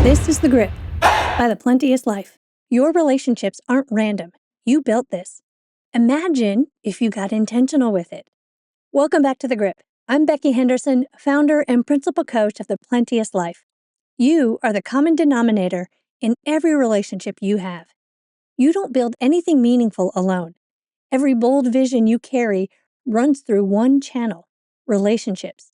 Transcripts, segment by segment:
This is The Grip by the Plenteous Life. Your relationships aren't random. You built this. Imagine if you got intentional with it. Welcome back to The Grip. I'm Becky Henderson, founder and principal coach of the Plenteous Life. You are the common denominator in every relationship you have. You don't build anything meaningful alone. Every bold vision you carry runs through one channel: relationships.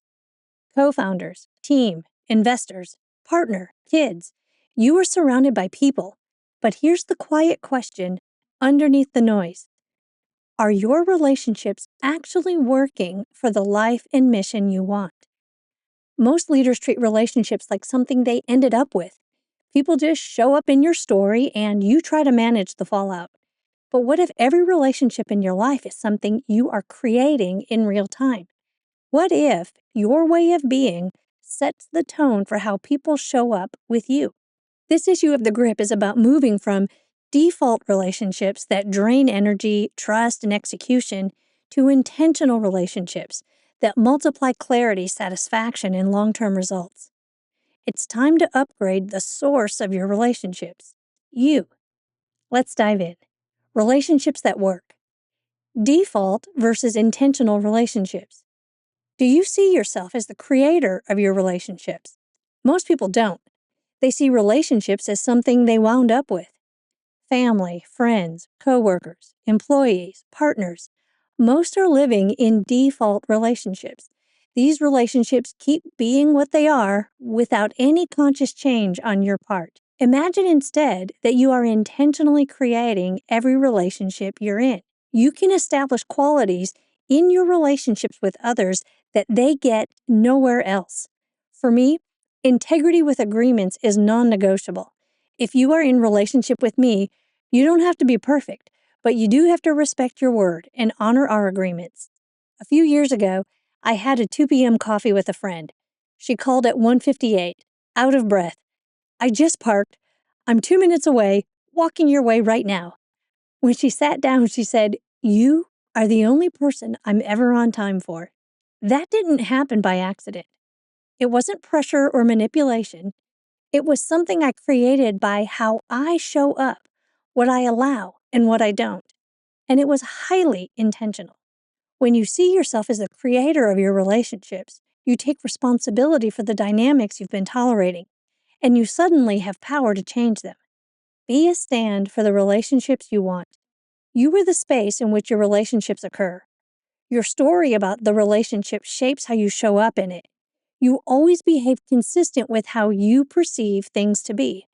Co-founders, team, investors, partner, kids. You are surrounded by people. But here's the quiet question underneath the noise. Are your relationships actually working for the life and mission you want? Most leaders treat relationships like something they ended up with. People just show up in your story and you try to manage the fallout. But what if every relationship in your life is something you are creating in real time? What if your way of being sets the tone for how people show up with you? This issue of The Grip is about moving from default relationships that drain energy, trust, and execution to intentional relationships that multiply clarity, satisfaction, and long-term results. It's time to upgrade the source of your relationships. You. Let's dive in. Relationships that work. Default versus intentional relationships. Do you see yourself as the creator of your relationships? Most people don't. They see relationships as something they wound up with. Family, friends, coworkers, employees, partners. Most are living in default relationships. These relationships keep being what they are without any conscious change on your part. Imagine instead that you are intentionally creating every relationship you're in. You can establish qualities in your relationships with others that they get nowhere else. For me, integrity with agreements is non-negotiable. If you are in relationship with me, you don't have to be perfect, but you do have to respect your word and honor our agreements. A few years ago, I had a 2 p.m. coffee with a friend. She called at 1:58, out of breath. I just parked. I'm 2 minutes away, walking your way right now. When she sat down, she said, "You are the only person I'm ever on time for." That didn't happen by accident. It wasn't pressure or manipulation. It was something I created by how I show up, what I allow, and what I don't. And it was highly intentional. When you see yourself as the creator of your relationships, you take responsibility for the dynamics you've been tolerating, and you suddenly have power to change them. Be a stand for the relationships you want. You are the space in which your relationships occur. Your story about the relationship shapes how you show up in it. You always behave consistent with how you perceive things to be.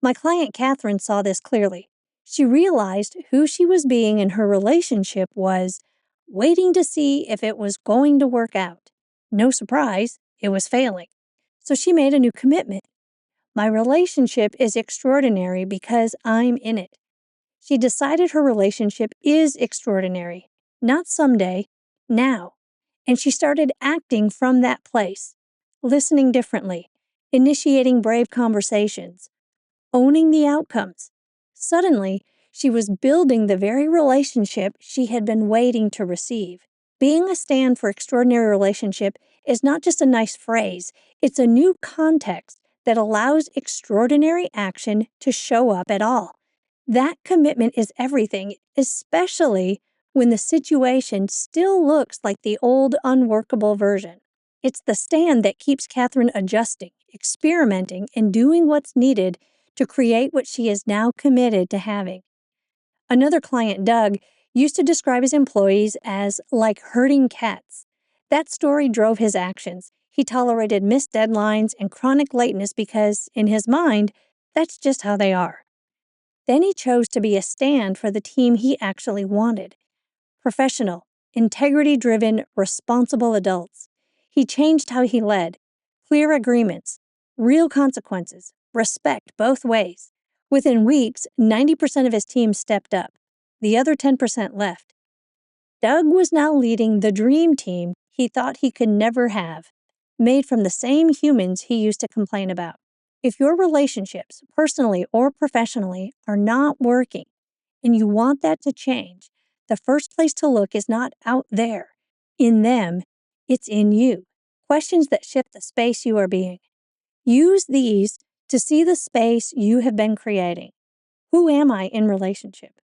My client Catherine saw this clearly. She realized who she was being in her relationship was waiting to see if it was going to work out. No surprise, it was failing. So she made a new commitment. My relationship is extraordinary because I'm in it. She decided her relationship is extraordinary, not someday, now. And she started acting from that place, listening differently, initiating brave conversations, owning the outcomes. Suddenly, she was building the very relationship she had been waiting to receive. Being a stand for extraordinary relationship is not just a nice phrase, it's a new context that allows extraordinary action to show up at all. That commitment is everything, especially when the situation still looks like the old, unworkable version. It's the stand that keeps Catherine adjusting, experimenting, and doing what's needed to create what she is now committed to having. Another client, Doug, used to describe his employees as like herding cats. That story drove his actions. He tolerated missed deadlines and chronic lateness because, in his mind, that's just how they are. Then he chose to be a stand for the team he actually wanted. Professional, integrity-driven, responsible adults. He changed how he led. Clear agreements, real consequences, respect both ways. Within weeks, 90% of his team stepped up. The other 10% left. Doug was now leading the dream team he thought he could never have, made from the same humans he used to complain about. If your relationships, personally or professionally, are not working, and you want that to change, the first place to look is not out there, in them, it's in you. Questions that shift the space you are being. Use these to see the space you have been creating. Who am I in relationship?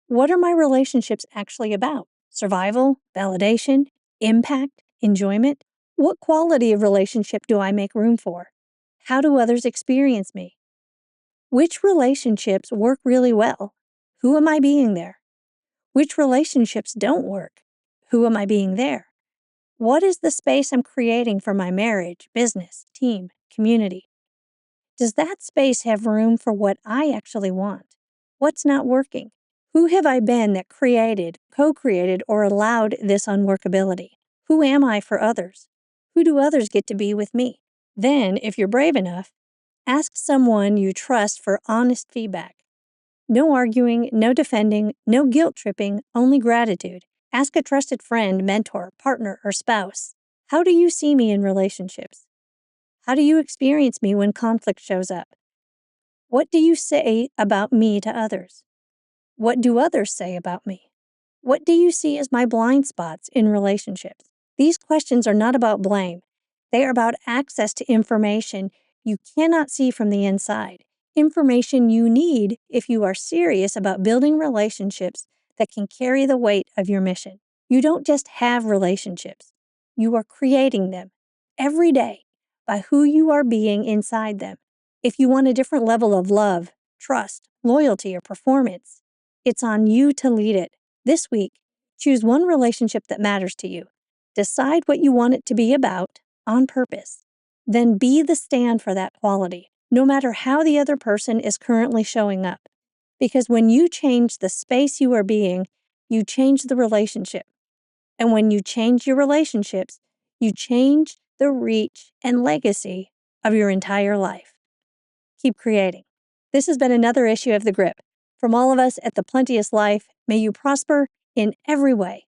What are my relationships actually about? Survival, validation, impact, enjoyment? What quality of relationship do I make room for? How do others experience me? Which relationships work really well? Who am I being there? Which relationships don't work? Who am I being there? What is the space I'm creating for my marriage, business, team, community? Does that space have room for what I actually want? What's not working? Who have I been that created, co-created, or allowed this unworkability? Who am I for others? Who do others get to be with me? Then, if you're brave enough, ask someone you trust for honest feedback. No arguing, no defending, no guilt tripping, only gratitude. Ask a trusted friend, mentor, partner, or spouse. How do you see me in relationships? How do you experience me when conflict shows up? What do you say about me to others? What do others say about me? What do you see as my blind spots in relationships? These questions are not about blame. They are about access to information you cannot see from the inside. Information you need if you are serious about building relationships that can carry the weight of your mission. You don't just have relationships. You are creating them every day by who you are being inside them. If you want a different level of love, trust, loyalty, or performance, it's on you to lead it. This week, choose one relationship that matters to you. Decide what you want it to be about on purpose. Then be the stand for that quality, no matter how the other person is currently showing up. Because when you change the space you are being, you change the relationship. And when you change your relationships, you change the reach and legacy of your entire life. Keep creating. This has been another issue of The Grip. From all of us at the Plenteous Life, may you prosper in every way.